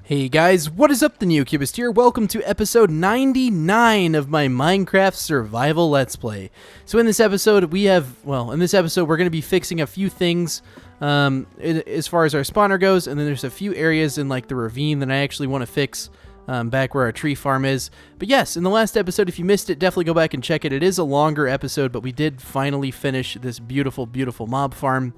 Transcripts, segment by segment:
Hey guys, what is up? TheNeoCubest here. Welcome to episode 99 of my Minecraft survival Let's Play. So in this episode, we're going to be fixing a few things as far as our spawner goes, and then there's a few areas in like the ravine that I actually want to fix back where our tree farm is. But yes, in the last episode, if you missed it, definitely go back and check it. It is a longer episode, but we did finally finish this beautiful, beautiful mob farm.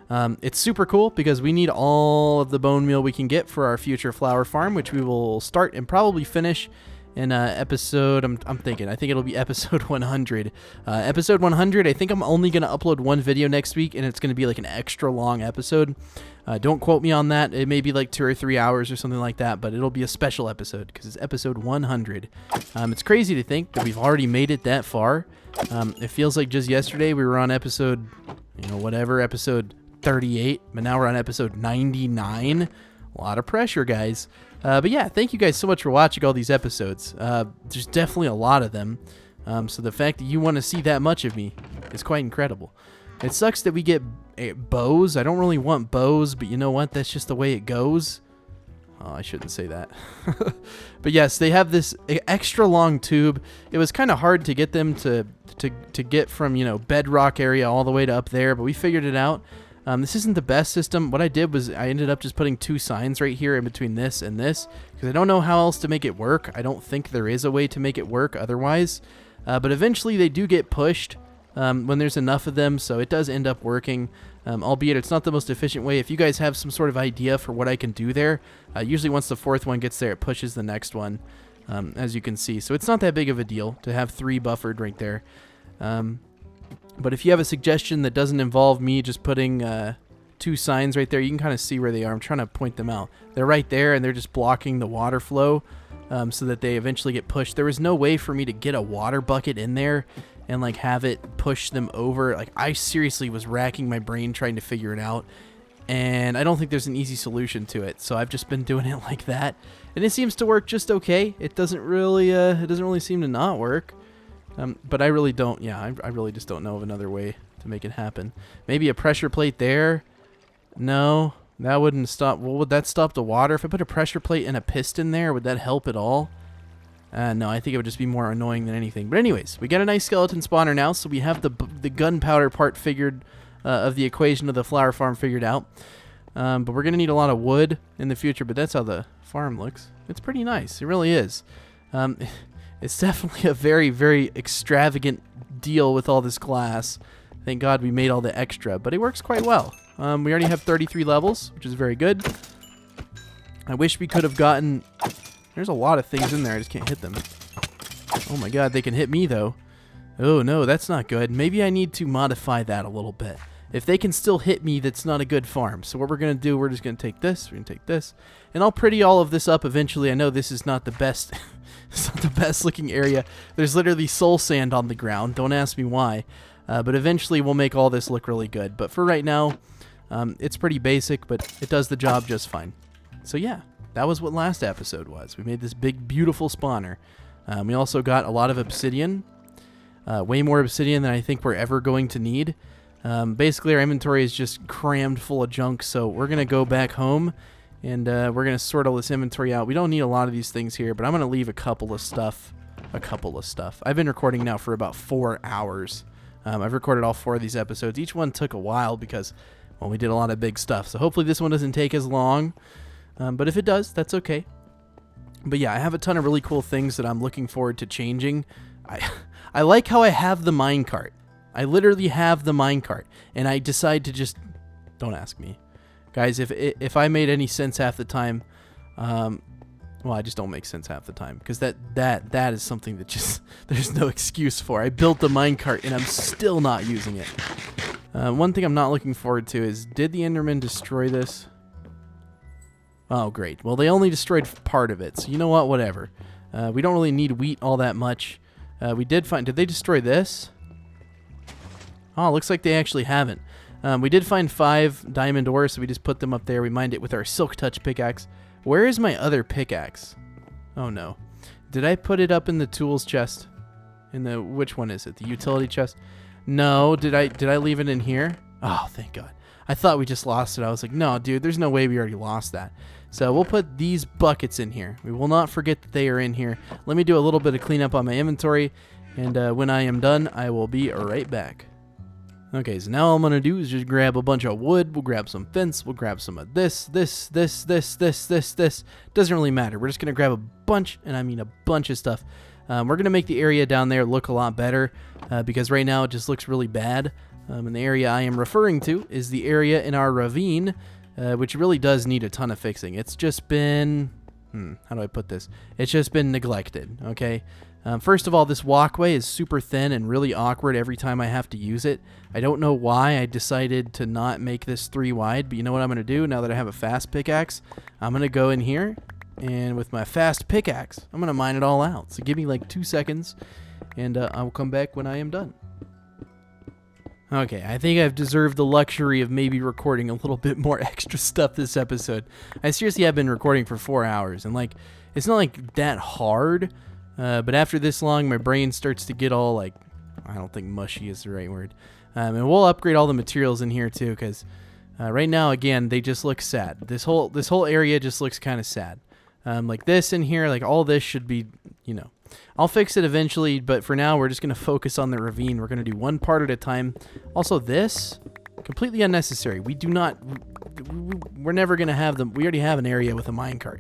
It's super cool because we need all of the bone meal we can get for our future flower farm, which we will start and probably finish in episode, I think it'll be episode 100. Episode 100, I think I'm only going to upload one video next week, and it's going to be like an extra long episode. Don't quote me on that. It may be like 2 or 3 hours or something like that, but it'll be a special episode because it's episode 100. It's crazy to think that we've already made it that far. It feels like just yesterday we were on episode, episode 38, but now we're on episode 99. A lot of pressure, guys. But yeah, thank you guys so much for watching all these episodes. There's definitely a lot of them. So the fact that you want to see that much of me is quite incredible. It sucks that we get bows. I don't really want bows, but you know what? That's just the way it goes. Oh, I shouldn't say that. But yes, they have this extra long tube. It was kind of hard to get them to get from, bedrock area all the way to up there, but we figured it out. This isn't the best system. What I did was I ended up just putting 2 signs right here in between this and this because I don't know how else to make it work. I don't think there is a way to make it work otherwise. But eventually they do get pushed when there's enough of them, so it does end up working, albeit it's not the most efficient way. If you guys have some sort of idea for what I can do there, usually once the 4th one gets there, it pushes the next one, as you can see. So it's not that big of a deal to have 3 buffered right there. But if you have a suggestion that doesn't involve me just putting 2 signs right there, you can kind of see where they are. I'm trying to point them out. They're right there, and they're just blocking the water flow so that they eventually get pushed. There was no way for me to get a water bucket in there and like have it push them over. Like I seriously was racking my brain trying to figure it out, and I don't think there's an easy solution to it. So I've just been doing it like that, and it seems to work just okay. It doesn't really seem to not work. But I really don't, I really just don't know of another way to make it happen. Maybe a pressure plate there? No, that wouldn't stop. Well, would that stop the water? If I put a pressure plate and a piston there, would that help at all? No, I think it would just be more annoying than anything. But anyways, we got a nice skeleton spawner now, so we have the gunpowder part figured, of the equation of the flower farm figured out. But we're going to need a lot of wood in the future, but that's how the farm looks. It's pretty nice. It really is. It's definitely a very, very extravagant deal with all this glass. Thank God we made all the extra, but it works quite well. We already have 33 levels, which is very good. I wish we could have gotten... There's a lot of things in there. I just can't hit them. Oh my God, they can hit me though. Oh no, that's not good. Maybe I need to modify that a little bit. If they can still hit me, that's not a good farm. So what we're going to do, we're just going to take this, we're going to take this, and I'll pretty all of this up eventually. I know this is not the best... It's not the best looking area. There's literally soul sand on the ground. Don't ask me why. But eventually we'll make all this look really good. But for right now, it's pretty basic, but it does the job just fine. So yeah, that was what last episode was. We made this big, beautiful spawner. We also got a lot of obsidian. Way more obsidian than I think we're ever going to need. Basically, our inventory is just crammed full of junk, so we're going to go back home. And we're going to sort all this inventory out. We don't need a lot of these things here, but I'm going to leave a couple of stuff. I've been recording now for about 4 hours. I've recorded all 4 of these episodes. Each one took a while because, well, we did a lot of big stuff. So hopefully this one doesn't take as long. But if it does, that's okay. But yeah, I have a ton of really cool things that I'm looking forward to changing. I like how I have the minecart. I literally have the minecart. And I decide to just... Don't ask me. Guys, if I made any sense half the time, well, I just don't make sense half the time because that is something that just there's no excuse for. I built the minecart and I'm still not using it. One thing I'm not looking forward to is, did the Enderman destroy this? Oh, great. Well, they only destroyed part of it, so you know what? Whatever. We don't really need wheat all that much. We did find... Did they destroy this? Oh, looks like they actually haven't. We did find 5 diamond ores, so we just put them up there. We mined it with our silk touch pickaxe. Where is my other pickaxe? Oh no. Did I put it up in the tools chest? Which one is it? The utility chest? No. Did I leave it in here? Oh, thank God. I thought we just lost it. I was like, no, dude, there's no way we already lost that. So we'll put these buckets in here. We will not forget that they are in here. Let me do a little bit of cleanup on my inventory, and when I am done, I will be right back. Okay, so now all I'm going to do is just grab a bunch of wood. We'll grab some fence. We'll grab some of this. Doesn't really matter. We're just going to grab a bunch, and I mean a bunch of stuff. We're going to make the area down there look a lot better because right now it just looks really bad. And the area I am referring to is the area in our ravine, which really does need a ton of fixing. It's just been... how do I put this? It's just been neglected, okay? First of all, this walkway is super thin and really awkward every time I have to use it. I don't know why I decided to not make this 3 wide, but you know what I'm going to do now that I have a fast pickaxe? I'm going to go in here, and with my fast pickaxe, I'm going to mine it all out. So give me like 2 seconds, and I will come back when I am done. Okay, I think I've deserved the luxury of maybe recording a little bit more extra stuff this episode. I seriously have been recording for 4 hours, and like, it's not like that hard. But after this long, my brain starts to get all like, I don't think mushy is the right word. And we'll upgrade all the materials in here too, because right now, again, they just look sad. This whole area just looks kind of sad. Like this in here, like all this should be, you know, I'll fix it eventually. But for now, we're just gonna focus on the ravine. We're gonna do one part at a time. Also, this completely unnecessary. We do not. We're never gonna have them. We already have an area with a minecart,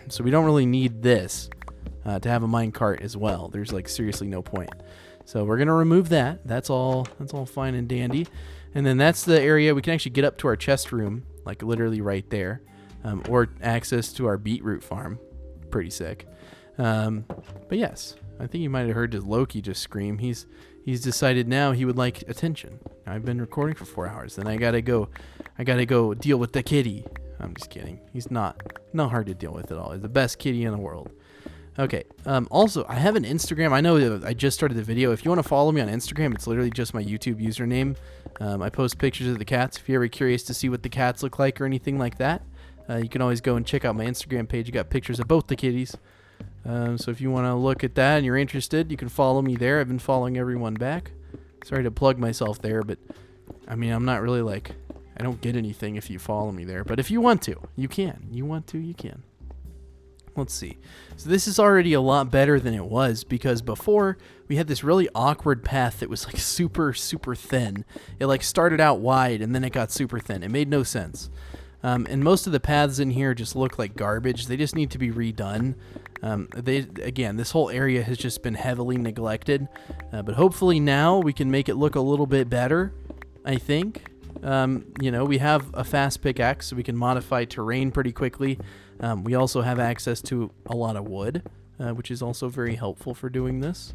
so we don't really need this. To have a minecart as well. There's like seriously no point. So we're gonna remove that. That's all fine and dandy. And then that's the area we can actually get up to our chest room, like literally right there, or access to our beetroot farm. Pretty sick. But yes, I think you might have heard Loki just scream. He's decided now he would like attention. I've been recording for 4 hours, then I gotta go deal with the kitty. I'm just kidding. He's not hard to deal with at all. He's the best kitty in the world. Okay, also, I have an Instagram. I know I just started the video. If you want to follow me on Instagram, it's literally just my YouTube username. I post pictures of the cats. If you're ever curious to see what the cats look like or anything like that, you can always go and check out my Instagram page. You got pictures of both the kitties. So if you want to look at that and you're interested, you can follow me there. I've been following everyone back. Sorry to plug myself there, but, I mean, I'm not really like, I don't get anything if you follow me there. But if you want to, you can. You want to, you can. Let's see. So this is already a lot better than it was because before we had this really awkward path that was like super, super thin. It like started out wide and then it got super thin. It made no sense. And most of the paths in here just look like garbage. They just need to be redone. Again, this whole area has just been heavily neglected. But hopefully now we can make it look a little bit better, I think. You know, we have a fast pickaxe, so we can modify terrain pretty quickly. We also have access to a lot of wood, which is also very helpful for doing this.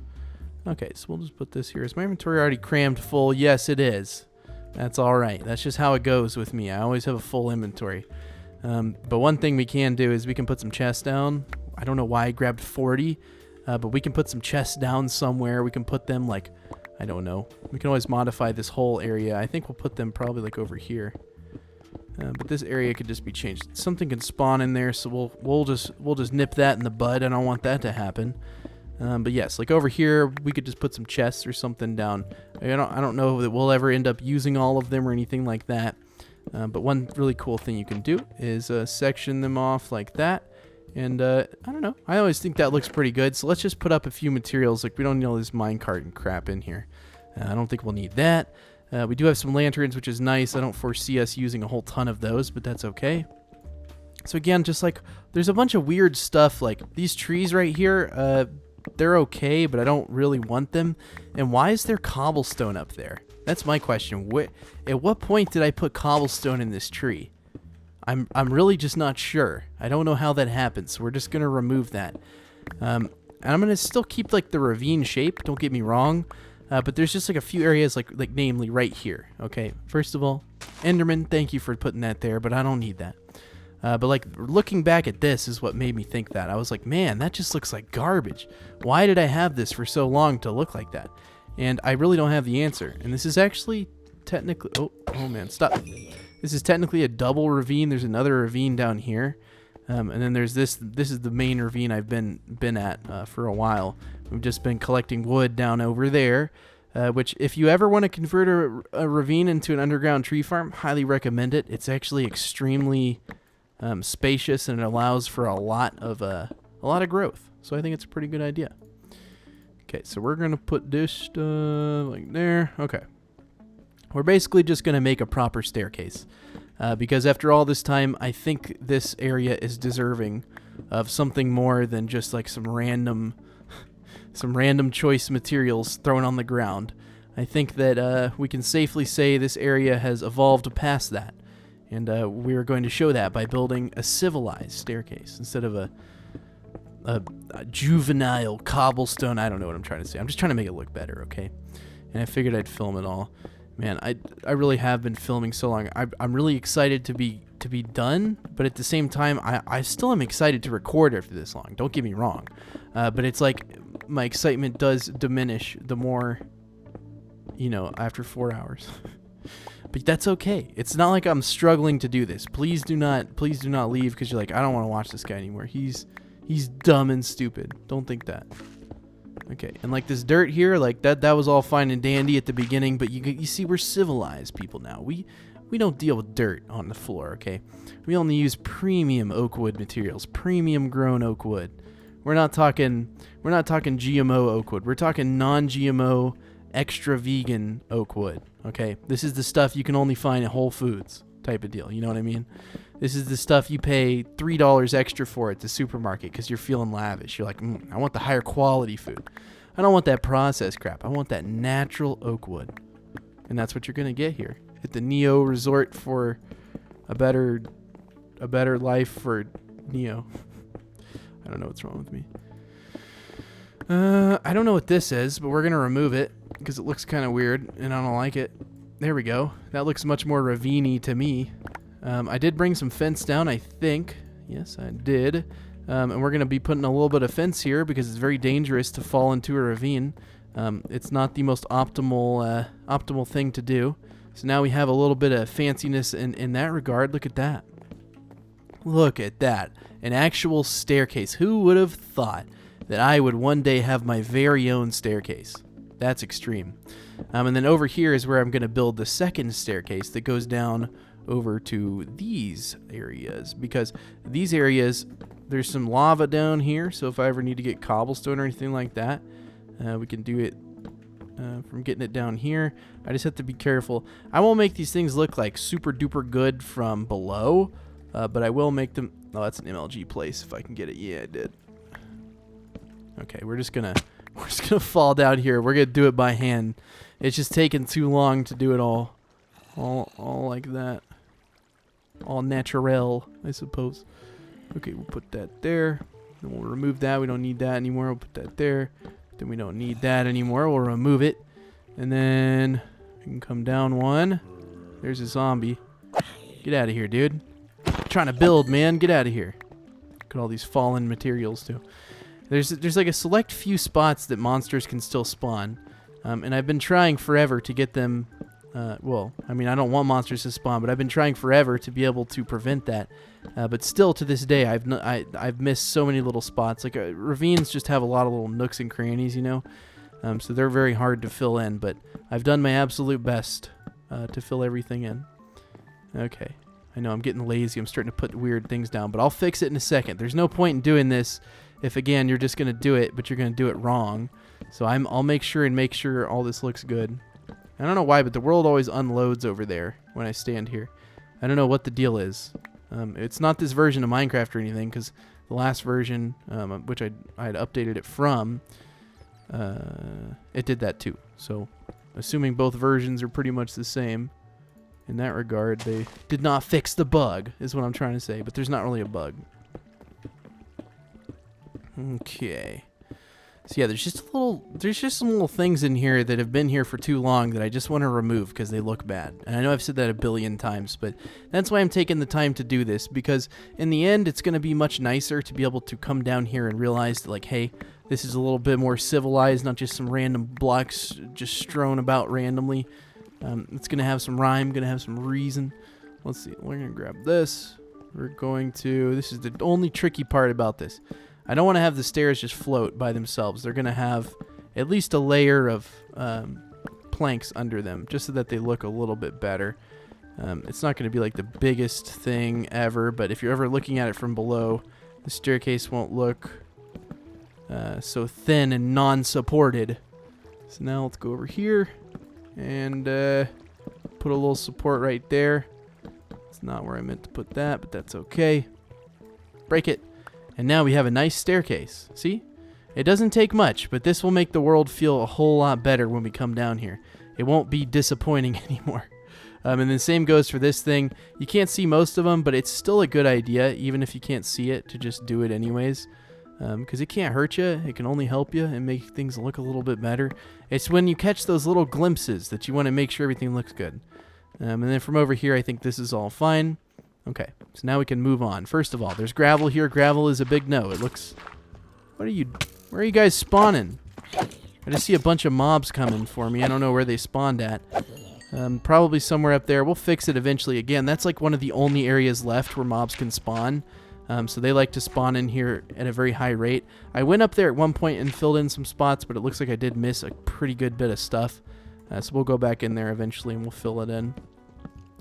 Okay, so we'll just put this here. Is my inventory already crammed full? Yes, it is. That's all right. That's just how it goes with me. I always have a full inventory. But one thing we can do is we can put some chests down. I don't know why I grabbed 40, but we can put some chests down somewhere. We can put them like, I don't know. We can always modify this whole area. I think we'll put them probably like over here. But this area could just be changed. Something can spawn in there, so we'll just nip that in the bud. I don't want that to happen. But yes, like over here, we could just put some chests or something down. I don't know that we'll ever end up using all of them or anything like that. But one really cool thing you can do is section them off like that. And I don't know. I always think that looks pretty good. So let's just put up a few materials. Like we don't need all this minecart and crap in here. I don't think we'll need that. We do have some lanterns, which is nice. I don't foresee us using a whole ton of those, but that's okay. So again, just like there's a bunch of weird stuff. Like these trees right here, they're okay, but I don't really want them. And why is there cobblestone up there? That's my question. At what point did I put cobblestone in this tree? I'm really just not sure. I don't know how that happens, so we're just gonna remove that. And I'm gonna still keep like the ravine shape. Don't get me wrong. But there's just like a few areas like namely right here. Okay, first of all, Enderman, thank you for putting that there, but I don't need that. But like looking back at this is what made me think that. I was like, man, that just looks like garbage. Why did I have this for so long to look like that? And I really don't have the answer. And this is actually technically, oh man, stop. This is technically a double ravine. There's another ravine down here. And then there's this is the main ravine I've been at for a while. We've just been collecting wood down over there. which if you ever want to convert a ravine into an underground tree farm, highly recommend it. It's actually extremely spacious, and it allows for a lot of growth. So I think it's a pretty good idea. Okay, so we're going to put this like there. Okay. We're basically just going to make a proper staircase. Because after all this time, I think this area is deserving of something more than just like some random choice materials thrown on the ground. I think that we can safely say this area has evolved past that. And we are going to show that by building a civilized staircase instead of a juvenile cobblestone. I don't know what I'm trying to say. I'm just trying to make it look better, okay? And I figured I'd film it all. Man, I really have been filming so long. I'm really excited to be done, but at the same time, I still am excited to record after this long. Don't get me wrong. But it's like my excitement does diminish the more, after 4 hours. But that's okay. It's not like I'm struggling to do this. Please do not leave because you're like, I don't want to watch this guy anymore. He's dumb and stupid. Don't think that. Okay, and like this dirt here, like that was all fine and dandy at the beginning, but you see we're civilized people now. We don't deal with dirt on the floor, okay? We only use premium oak wood materials, premium grown oak wood. We're not talking GMO oak wood. We're talking non-GMO extra vegan oak wood, okay? This is the stuff you can only find at Whole Foods type of deal, you know what I mean? This is the stuff you pay $3 extra for at the supermarket because you're feeling lavish. You're like, I want the higher quality food. I don't want that processed crap. I want that natural oak wood. And that's what you're going to get here at the Neo Resort for a better life for Neo. I don't know what's wrong with me. I don't know what this is, but we're going to remove it because it looks kind of weird and I don't like it. There we go. That looks much more ravine-y to me. I did bring some fence down, I think. Yes, I did. And we're going to be putting a little bit of fence here because it's very dangerous to fall into a ravine. It's not the most optimal thing to do. So now we have a little bit of fanciness in that regard. Look at that. Look at that. An actual staircase. Who would have thought that I would one day have my very own staircase? That's extreme. And then over here is where I'm going to build the second staircase that goes down over to these areas, because these areas, there's some lava down here, so if I ever need to get cobblestone or anything like that, we can do it from getting it down here. I just have to be careful. I won't make these things look like super duper good from below, but I will make them. Oh, that's an MLG place if I can get it. Yeah, I did. Okay, we're just gonna fall down here. We're gonna do it by hand. It's just taking too long to do it all like that. All natural, I suppose. Okay, we'll put that there. Then we'll remove that. We don't need that anymore. We'll put that there. Then we don't need that anymore. We'll remove it. And then we can come down one. There's a zombie. Get out of here, dude. I'm trying to build, man. Get out of here. Look at all these fallen materials, too. There's like a select few spots that monsters can still spawn. And I've been trying forever to get them. Well, I mean, I don't want monsters to spawn, but I've been trying forever to be able to prevent that. But still, to this day, I've missed so many little spots. Like ravines just have a lot of little nooks and crannies, you know. So they're very hard to fill in. But I've done my absolute best to fill everything in. Okay, I know I'm getting lazy. I'm starting to put weird things down, but I'll fix it in a second. There's no point in doing this if, again, you're just gonna do it, but you're gonna do it wrong. So I'll make sure all this looks good. I don't know why, but the world always unloads over there when I stand here. I don't know what the deal is. It's not this version of Minecraft or anything, because the last version, which I had updated it from, it did that too. So, assuming both versions are pretty much the same, in that regard, they did not fix the bug, is what I'm trying to say. But there's not really a bug. Okay. So yeah, there's just some little things in here that have been here for too long that I just want to remove because they look bad. And I know I've said that a billion times, but that's why I'm taking the time to do this, because in the end, it's going to be much nicer to be able to come down here and realize that, like, hey, this is a little bit more civilized, not just some random blocks just strewn about randomly. It's going to have some rhyme, going to have some reason. Let's see. We're going to grab this. This is the only tricky part about this. I don't want to have the stairs just float by themselves. They're going to have at least a layer of planks under them, just so that they look a little bit better. It's not going to be like the biggest thing ever, but if you're ever looking at it from below, the staircase won't look so thin and non-supported. So now let's go over here and put a little support right there. It's not where I meant to put that, but that's okay. Break it. And now we have a nice staircase. See? It doesn't take much, but this will make the world feel a whole lot better when we come down here. It won't be disappointing anymore. And the same goes for this thing. You can't see most of them, but it's still a good idea, even if you can't see it, to just do it anyways. Because it can't hurt you. It can only help you and make things look a little bit better. It's when you catch those little glimpses that you want to make sure everything looks good. And then from over here, I think this is all fine. Okay, so now we can move on. First of all, there's gravel here. Gravel is a big no. It looks... Where are you guys spawning? I just see a bunch of mobs coming for me. I don't know where they spawned at. Probably somewhere up there. We'll fix it eventually. Again, that's like one of the only areas left where mobs can spawn. So they like to spawn in here at a very high rate. I went up there at one point and filled in some spots, but it looks like I did miss a pretty good bit of stuff. So we'll go back in there eventually and we'll fill it in.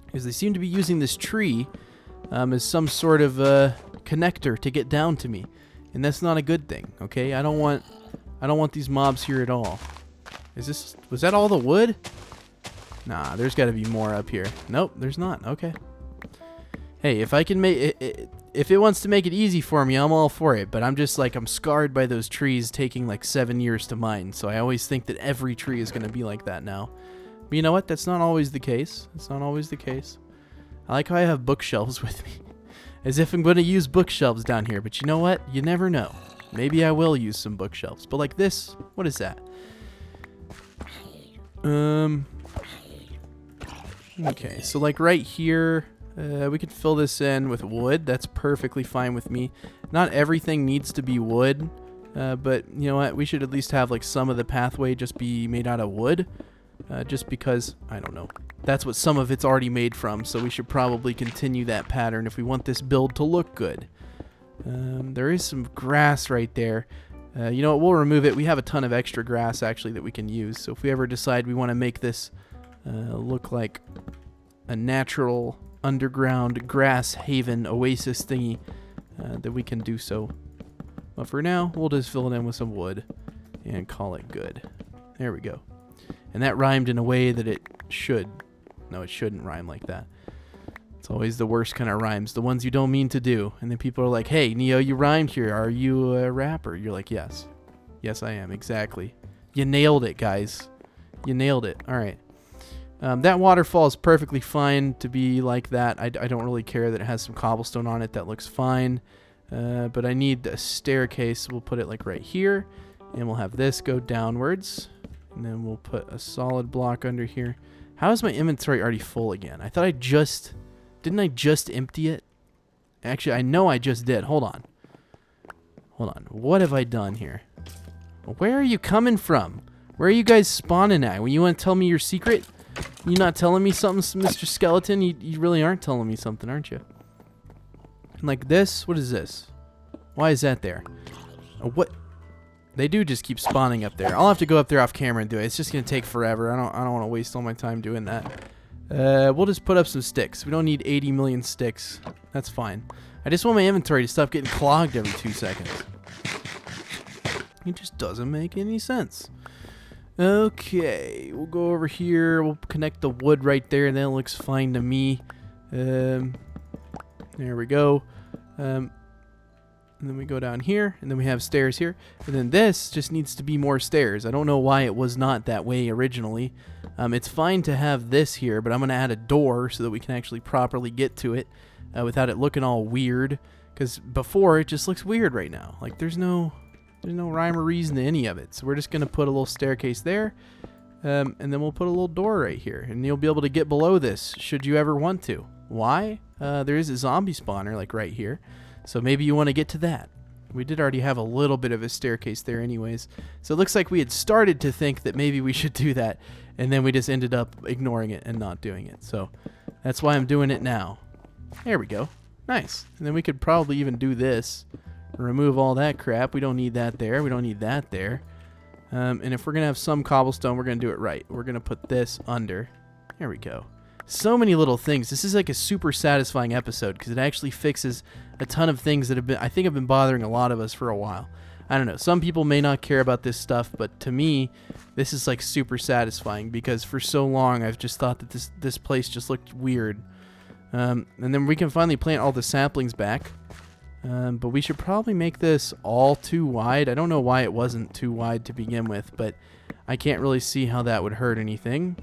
Because they seem to be using this tree as some sort of connector to get down to me. And that's not a good thing, okay? I don't want these mobs here at all. Was that all the wood? Nah, there's got to be more up here. Nope, there's not. Okay. Hey, if I can make it, if it wants to make it easy for me, I'm all for it. But I'm just like, I'm scarred by those trees taking like 7 years to mine. So I always think that every tree is going to be like that now. But you know what? That's not always the case. It's not always the case. I like how I have bookshelves with me. As if I'm going to use bookshelves down here. But you know what? You never know. Maybe I will use some bookshelves. But like this, what is that? Okay, so like right here, we could fill this in with wood. That's perfectly fine with me. Not everything needs to be wood. But you know what? We should at least have like some of the pathway just be made out of wood. Just because, I don't know. That's what some of it's already made from, so we should probably continue that pattern if we want this build to look good. There is some grass right there. You know what, we'll remove it. We have a ton of extra grass, actually, that we can use. So if we ever decide we want to make this look like a natural underground grass haven oasis thingy, that we can do so. But for now, we'll just fill it in with some wood and call it good. There we go. And that rhymed in a way that it should. No, it shouldn't rhyme like that. It's always the worst kind of rhymes, the ones you don't mean to do. And then people are like, hey, Neo, you rhymed here. Are you a rapper? You're like, yes. Yes, I am. Exactly. You nailed it, guys. You nailed it. All right. That waterfall is perfectly fine to be like that. I don't really care that it has some cobblestone on it. That looks fine. But I need a staircase. We'll put it like right here. And we'll have this go downwards. And then we'll put a solid block under here. How is my inventory already full again? I thought didn't I just empty it? Actually, I know I just did. Hold on. Hold on. What have I done here? Where are you coming from? Where are you guys spawning at? When you want to tell me your secret? You not telling me something, Mr. Skeleton? You really aren't telling me something, aren't you? Like this? What is this? Why is that there? What? They do just keep spawning up there. I'll have to go up there off camera and do it. It's just gonna take forever. I don't want to waste all my time doing that. We'll just put up some sticks. We don't need 80 million sticks. That's fine. I just want my inventory to stop getting clogged every 2 seconds. It just doesn't make any sense. Okay, we'll go over here. We'll connect the wood right there, and that looks fine to me. There we go. And then we go down here, and then we have stairs here. And then this just needs to be more stairs. I don't know why it was not that way originally. It's fine to have this here, but I'm going to add a door so that we can actually properly get to it without it looking all weird. Because before, it just looks weird right now. Like, there's no rhyme or reason to any of it. So we're just going to put a little staircase there. And then we'll put a little door right here. And you'll be able to get below this should you ever want to. Why? There is a zombie spawner, like right here. So maybe you want to get to that. We did already have a little bit of a staircase there anyways. So it looks like we had started to think that maybe we should do that. And then we just ended up ignoring it and not doing it. So that's why I'm doing it now. There we go. Nice. And then we could probably even do this. Remove all that crap. We don't need that there. We don't need that there. And if we're going to have some cobblestone, we're going to do it right. We're going to put this under. There we go. So many little things. This is like a super satisfying episode because it actually fixes a ton of things that I think have been bothering a lot of us for a while. I don't know. Some people may not care about this stuff, but to me, this is like super satisfying because for so long I've just thought that this place just looked weird. And then we can finally plant all the saplings back. But we should probably make this all too wide. I don't know why it wasn't too wide to begin with, but I can't really see how that would hurt anything.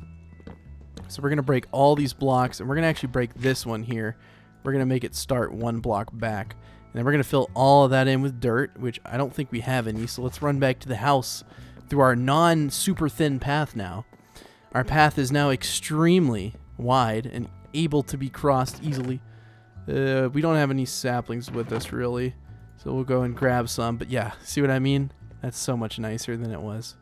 So we're going to break all these blocks, and we're going to actually break this one here. We're going to make it start one block back. And then we're going to fill all of that in with dirt, which I don't think we have any. So let's run back to the house through our non-super thin path now. Our path is now extremely wide and able to be crossed easily. We don't have any saplings with us, really. So we'll go and grab some. But yeah, see what I mean? That's so much nicer than it was.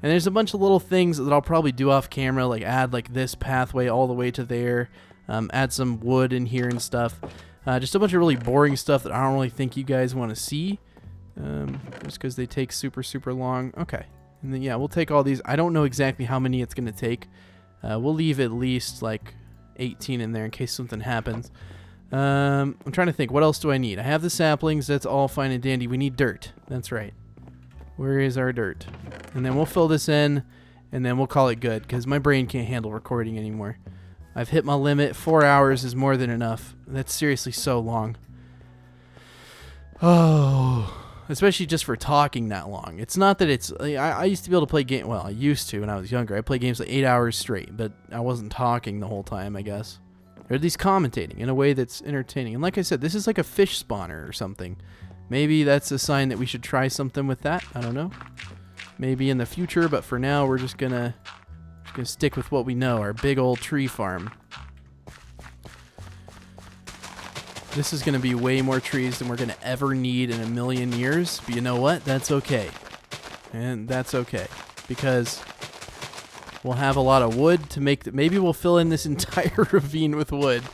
And there's a bunch of little things that I'll probably do off camera, like add like this pathway all the way to there. Add some wood in here and stuff. Just a bunch of really boring stuff that I don't really think you guys want to see. Just because they take super, super long. Okay. And then, yeah, we'll take all these. I don't know exactly how many it's going to take. We'll leave at least like 18 in there in case something happens. I'm trying to think. What else do I need? I have the saplings. That's all fine and dandy. We need dirt. That's right. Where is our dirt? And then we'll fill this in, and then we'll call it good, because my brain can't handle recording anymore. I've hit my limit. 4 hours is more than enough. That's seriously so long. Oh, especially just for talking that long. It's not that it's... I used to be able to play game. Well, I used to when I was younger. I played games like 8 hours straight, but I wasn't talking the whole time, I guess. Or at least commentating in a way that's entertaining. And like I said, this is like a fish spawner or something. Maybe that's a sign that we should try something with that. I don't know. Maybe in the future, but for now, we're just gonna stick with what we know, our big old tree farm. This is gonna be way more trees than we're gonna ever need in a million years, but you know what? That's okay. And that's okay, because we'll have a lot of wood to make... Maybe we'll fill in this entire ravine with wood.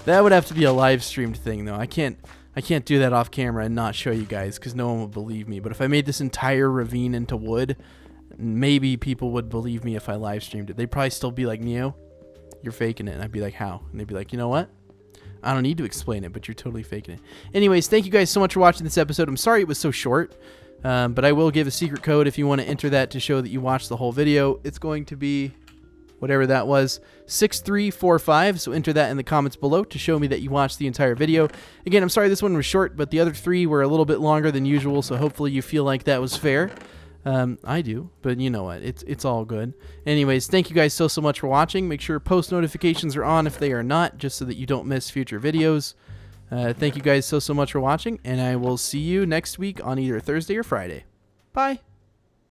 That would have to be a live streamed thing, though. I can't do that off camera and not show you guys because no one would believe me. But if I made this entire ravine into wood, maybe people would believe me if I live streamed it. They'd probably still be like, Neo, you're faking it. And I'd be like, how? And they'd be like, you know what? I don't need to explain it, but you're totally faking it. Anyways, thank you guys so much for watching this episode. I'm sorry it was so short, but I will give a secret code if you want to enter that to show that you watched the whole video. It's going to be... whatever that was, 6345. So enter that in the comments below to show me that you watched the entire video. Again, I'm sorry this one was short, but the other three were a little bit longer than usual, so hopefully you feel like that was fair. I do, but you know what? It's all good. Anyways, thank you guys so much for watching. Make sure post notifications are on if they are not, just so that you don't miss future videos. Thank you guys so much for watching, and I will see you next week on either Thursday or Friday. Bye.